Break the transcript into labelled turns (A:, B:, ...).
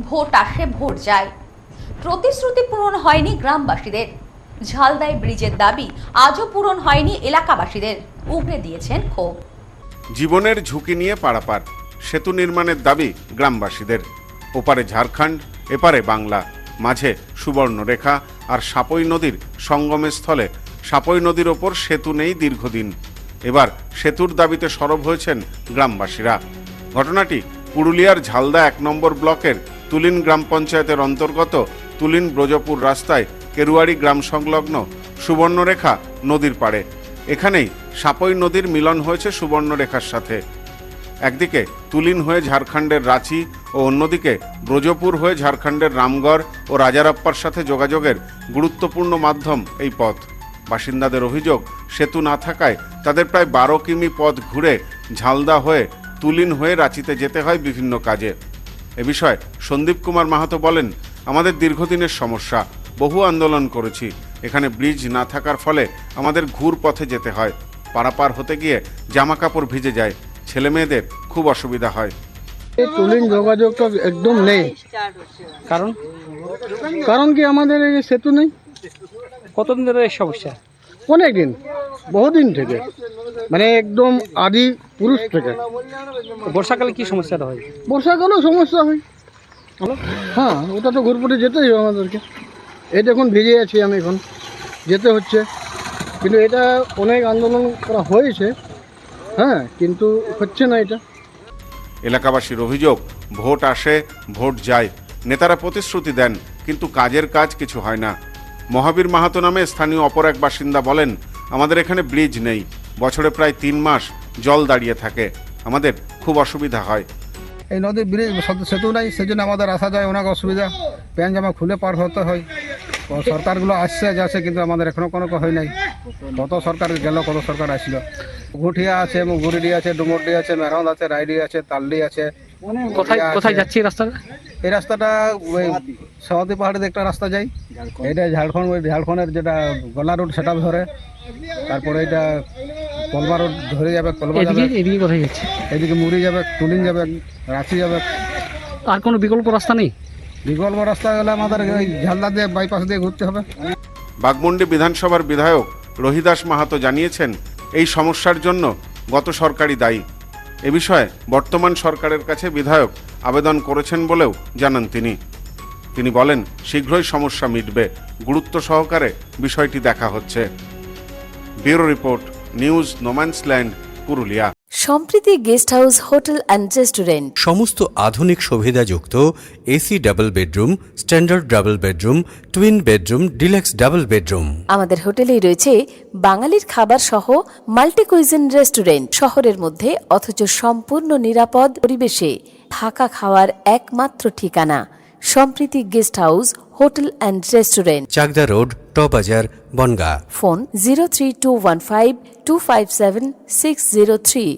A: Vote আসে vote যায়, প্রতিশ্রুতি পূরণ হয়নি গ্রামবাসীদের। ঝালদায় ব্রিজের দাবি আজও পূরণ হয়নি এলাকাবাসীদের, উগরে দিয়েছেন ক্ষোভ।
B: জীবনের ঝুঁকি নিয়ে পারাপার, সেতু নির্মাণের দাবি গ্রামবাসীদের। ওপারে ঝাড়খণ্ড, এপারে বাংলা, মাঝে সুবর্ণরেখা আর সাপই নদীর সঙ্গমের স্থলে সাপই নদীর ওপর সেতু নেই দীর্ঘদিন। এবার সেতুর দাবিতে সরব হয়েছেন গ্রামবাসীরা। ঘটনাটি পুরুলিয়ার ঝালদা ১ নম্বর ব্লকের তুলিন গ্রাম পঞ্চায়েতের অন্তর্গত তুলিন ব্রজপুর রাস্তায় কেরুয়াড়ি গ্রাম সংলগ্ন সুবর্ণরেখা নদীর পাড়ে। এখানেই সাপই নদীর মিলন হয়েছে সুবর্ণরেখার সাথে। একদিকে তুলিন হয়ে ঝাড়খণ্ডের রাঁচি ও অন্যদিকে ব্রজপুর হয়ে ঝাড়খণ্ডের রামগড় ও রাজারাপ্পার সাথে যোগাযোগের গুরুত্বপূর্ণ মাধ্যম এই পথ। বাসিন্দাদের অভিযোগ, সেতু না থাকায় তাদের প্রায় ১২ কিমি পথ ঘুরে ঝালদা হয়ে তুলিন হয়ে রাঁচিতে যেতে হয় বিভিন্ন কাজে। এ বিষয়ে সন্দীপ কুমার মাহাতো বলেন, আমাদের দীর্ঘদিনের সমস্যা, বহু আন্দোলন করেছি। এখানে ব্রিজ না থাকার ফলে আমাদের ঘুর পথে যেতে হয়। পারাপার হতে গিয়ে জামা কাপড় ভিজে যায়, ছেলে মেয়েদের খুব অসুবিধা হয়।
C: এই তুলিন যোগাযোগ তো একদম নেই।
D: কারণ
C: কারণ কি আমাদের এই সেতু নেই।
D: কতদিন ধরে এই সমস্যা?
C: অনেক দিন, বহুদিন থেকে, মানে একদম আদি পুরুষ থেকে।
D: বর্ষাকালে কি সমস্যাটা হয়?
C: বর্ষাকালেও সমস্যা হয়। হ্যাঁ, ওটা তো ঘুরপটে যেতেই হবে আমাদেরকে। এই দেখুন ভিজে আছি আমি, এখন যেতে হচ্ছে। কিন্তু এটা অনেক আন্দোলন করা হয়েছে, হ্যাঁ, কিন্তু হচ্ছে না এটা।
B: এলাকাবাসীর অভিযোগ, ভোট আসে ভোট যায়, নেতারা প্রতিশ্রুতি দেন কিন্তু কাজের কাজ কিছু হয় না। মহাবীর মাহাতো নামে স্থানীয় অপর এক বাসিন্দা বলেন, আমাদের এখানে ব্রিজ নেই, বছরে প্রায় ৩ মাস জল দাঁড়িয়ে থাকে, আমাদের খুব অসুবিধা হয়।
E: এই নদীর ব্রিজ সেতু নাই, সেই জন্য আমাদের আসা যায় অনেক অসুবিধা। প্যান্ট জামা খুলে পার হতে হয়। সরকারগুলো আসছে যাচ্ছে, কিন্তু আমাদের এখনো কোনো হয় নাই। কত সরকার গেল, কত সরকার আসলো। ঘুটিয়া আছে, গুড়িডি আছে, ডুমরডি আছে, মেরাউন্ড আছে, রাইডি আছে, তালডি আছে।
D: কোথায় কোথায় যাচ্ছে এই রাস্তাটা?
E: এই রাস্তাটা ওই সওয়াদি পাহাড়ে একটা রাস্তা যায়, এটা ঝাড়খণ্ড, ওই ঝাড়খণ্ডের যেটা গলা রোড সেটা ধরে, তারপরে এটা কলবা রোড ধরে যাবে, কলবা যাবে,
D: এদিকে কোথায় যাচ্ছে?
E: এদিকে মুড়ি যাবে, তুলিন যাবে, রাঁচি যাবে।
D: আর কোনো বিকল্প রাস্তা নেই?
E: বিকল্প রাস্তা গেলে আমাদের ওই ঝালদা দিয়ে বাইপাস দিয়ে ঘুরতে হবে।
B: বাঘমুন্ডি বিধানসভার বিধায়ক রহিদাস মাহাতো জানিয়েছেন, এই সমস্যার জন্য গত সরকারই দায়ী। এ বিষয়ে বর্তমান সরকারের কাছে বিধায়ক আবেদন করেছেন বলেও জানান তিনি বলেন, শীঘ্রই সমস্যা মিটবে, গুরুত্ব সহকারে বিষয়টি দেখা হচ্ছে। Bureau report, news no man's land, Purulia.
F: Sampriti guest house hotel and restaurant.
G: সমস্ত আধুনিক সুবিধাযুক্ত AC double bedroom, standard double bedroom, twin bedroom, deluxe double bedroom.
F: আমাদের হোটেলেই রয়েছে বাঙালির খাবার সহ মাল্টি কুইজিন রেস্টুরেন্ট। শহরের মধ্যে অথচ সম্পূর্ণ নিরাপদ পরিবেশে থাকা খাওয়ার একমাত্র ঠিকানা Sampriti guest house hotel and restaurant,
G: Chakdah road, টবাজার, বনগাঁ।
F: ফোন 03215257603।